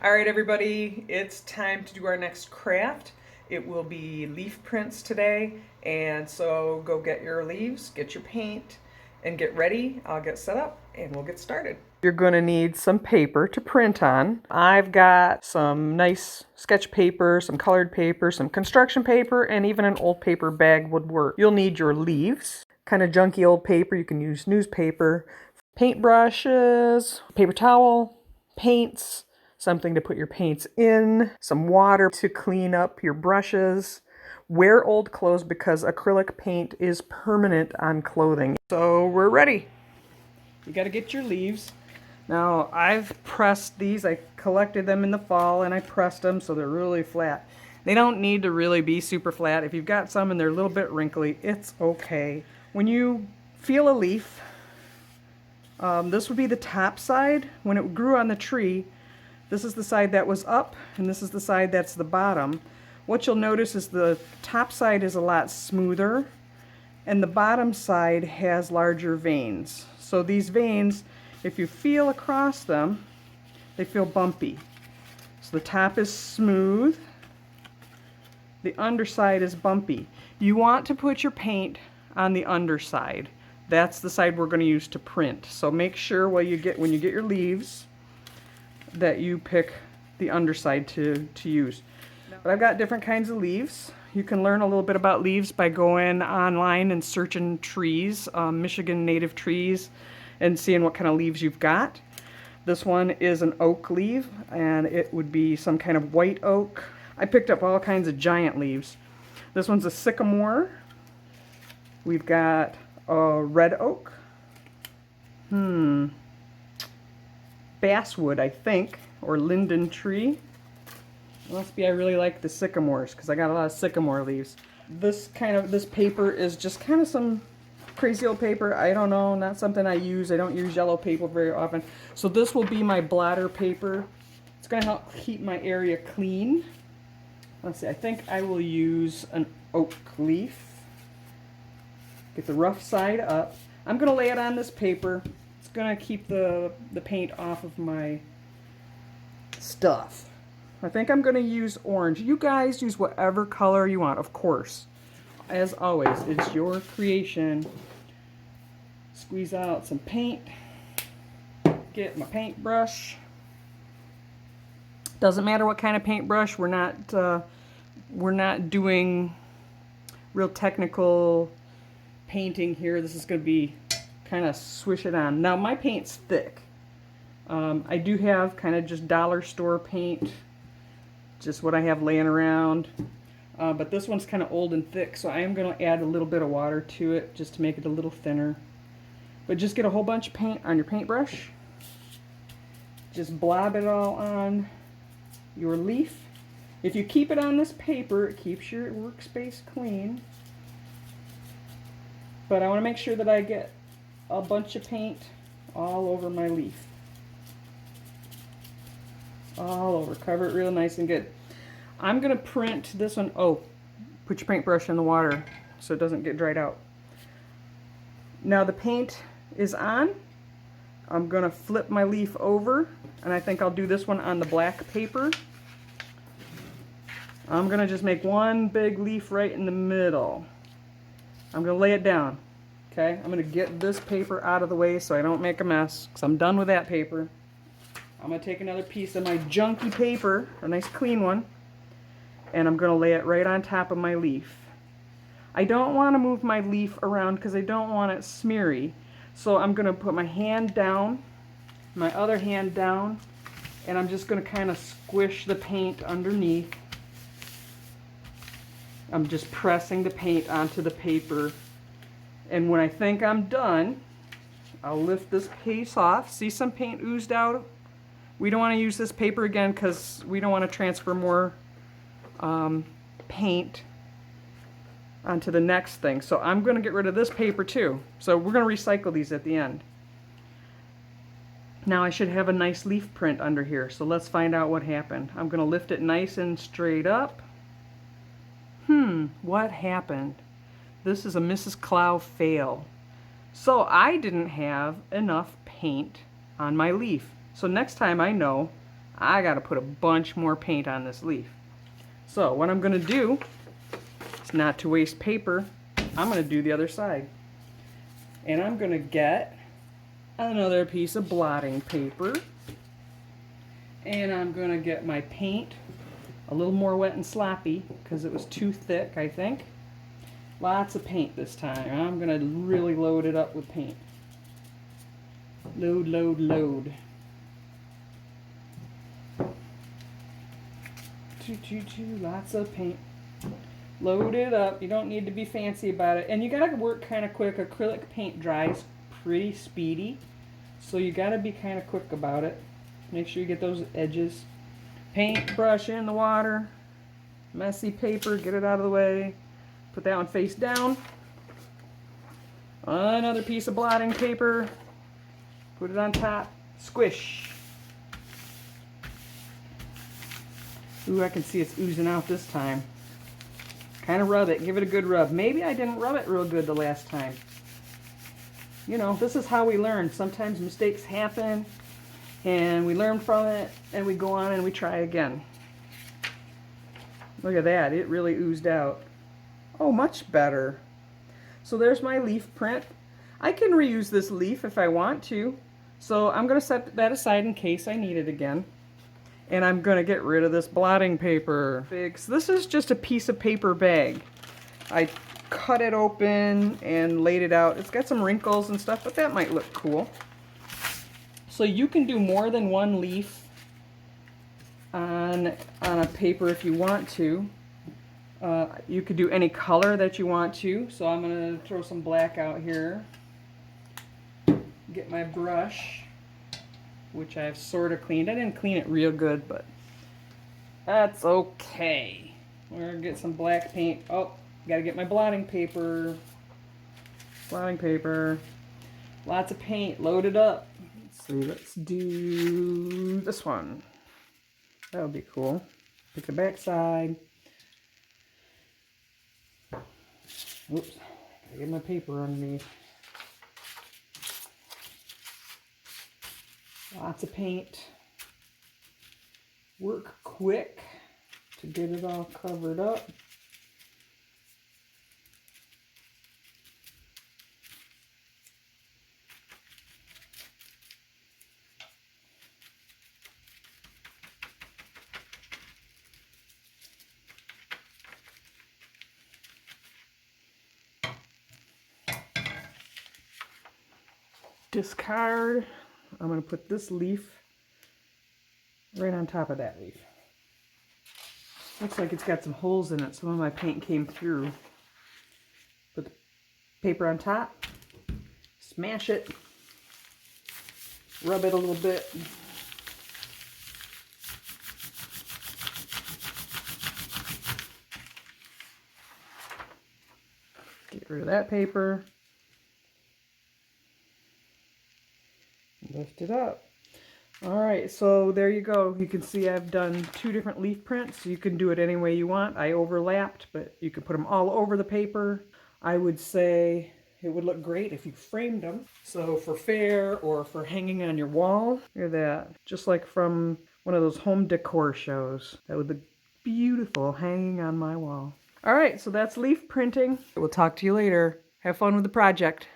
All right, everybody, it's time to do our next craft. It will be leaf prints today, and so go get your leaves, get your paint, and get ready. I'll get set up, and we'll get started. You're going to need some paper to print on. I've got some nice sketch paper, some colored paper, some construction paper, and even an old paper bag would work. You'll need your leaves, kind of junky old paper. You can use newspaper, paintbrushes, paper towel, paints, something to put your paints in, some water to clean up your brushes. Wear old clothes because acrylic paint is permanent on clothing. So we're ready. You got to get your leaves. Now I've pressed these. I collected them in the fall and I pressed them so they're really flat. They don't need to really be super flat. If you've got some and they're a little bit wrinkly, it's okay. When you feel a leaf, this would be the top side. When it grew on the tree, this is the side that was up, and this is the side that's the bottom. What you'll notice is the top side is a lot smoother, and the bottom side has larger veins. So these veins, if you feel across them, they feel bumpy. So the top is smooth, the underside is bumpy. You want to put your paint on the underside. That's the side we're going to use to print. So make sure when you get your leaves that you pick the underside to use. But I've got different kinds of leaves. You can learn a little bit about leaves by going online and searching trees, Michigan native trees, and seeing what kind of leaves you've got. This one is an oak leaf, and it would be some kind of white oak. I picked up all kinds of giant leaves. This one's a sycamore. We've got a red oak. Basswood, I think, or linden tree. It must be I really like the sycamores because I got a lot of sycamore leaves. This paper is just kind of some crazy old paper. I don't know, not something I use. I don't use yellow paper very often. So this will be my blotter paper. It's going to help keep my area clean. Let's see, I think I will use an oak leaf. Get the rough side up. I'm going to lay it on this paper. It's going to keep the paint off of my stuff. I think I'm going to use orange. You guys use whatever color you want, of course. As always, it's your creation. Squeeze out some paint. Get my paintbrush. Doesn't matter what kind of paintbrush. We're not doing real technical painting here. This is going to be kind of swish it on. Now my paint's thick. I do have kind of just dollar store paint, just what I have laying around, but this one's kind of old and thick, so I am going to add a little bit of water to it just to make it a little thinner. But just get a whole bunch of paint on your paintbrush, just blob it all on your leaf. If you keep it on this paper, it keeps your workspace clean. But I want to make sure that I get a bunch of paint all over my leaf. All over. Cover it real nice and good. I'm going to print this one. Oh, put your paintbrush in the water so it doesn't get dried out. Now the paint is on. I'm going to flip my leaf over, and I think I'll do this one on the black paper. I'm going to just make one big leaf right in the middle. I'm going to lay it down. Okay, I'm going to get this paper out of the way so I don't make a mess, because I'm done with that paper. I'm going to take another piece of my junky paper, a nice clean one, and I'm going to lay it right on top of my leaf. I don't want to move my leaf around because I don't want it smeary. So I'm going to put my hand down, my other hand down, and I'm just going to kind of squish the paint underneath. I'm just pressing the paint onto the paper. And when I think I'm done, I'll lift this piece off. See some paint oozed out? We don't want to use this paper again because we don't want to transfer more paint onto the next thing. So I'm going to get rid of this paper too. So we're going to recycle these at the end. Now I should have a nice leaf print under here. So let's find out what happened. I'm going to lift it nice and straight up. What happened? This is a Mrs. Clow fail. So I didn't have enough paint on my leaf. So next time I know I gotta put a bunch more paint on this leaf. So what I'm gonna do is not to waste paper, I'm gonna do the other side. And I'm gonna get another piece of blotting paper. And I'm gonna get my paint a little more wet and sloppy because it was too thick, I think. Lots of paint this time. I'm gonna really load it up with paint. Load, load, load. Lots of paint. Load it up. You don't need to be fancy about it. And you gotta work kind of quick. Acrylic paint dries pretty speedy. So you gotta be kind of quick about it. Make sure you get those edges. Paintbrush in the water. Messy paper, get it out of the way. Put that one face down. Another piece of blotting paper. Put it on top. Squish. Ooh, I can see it's oozing out this time. Kind of rub it. Give it a good rub. Maybe I didn't rub it real good the last time. You know, this is how we learn. Sometimes mistakes happen, and we learn from it, and we go on and we try again. Look at that. It really oozed out. Oh, much better. So there's my leaf print. I can reuse this leaf if I want to. So I'm going to set that aside in case I need it again. And I'm going to get rid of this blotting paper. So this is just a piece of paper bag. I cut it open and laid it out. It's got some wrinkles and stuff, but that might look cool. So you can do more than one leaf on a paper if you want to. You could do any color that you want to. So I'm going to throw some black out here. Get my brush, which I've sort of cleaned. I didn't clean it real good, but that's okay. We're going to get some black paint. Oh, got to get my blotting paper. Blotting paper. Lots of paint loaded up. Let's see, let's do this one. That would be cool. Pick the back side. Oops, gotta get my paper underneath. Lots of paint. Work quick to get it all covered up. Discard. I'm going to put this leaf right on top of that leaf. Looks like it's got some holes in it. Some of my paint came through. Put the paper on top. Smash it. Rub it a little bit. Get rid of that paper. Lift it up. Alright, so there you go. You can see I've done 2 different leaf prints. You can do it any way you want. I overlapped, but you could put them all over the paper. I would say it would look great if you framed them. So for fair or for hanging on your wall, look at that. Just like from one of those home decor shows. That would look beautiful hanging on my wall. Alright, so that's leaf printing. We'll talk to you later. Have fun with the project.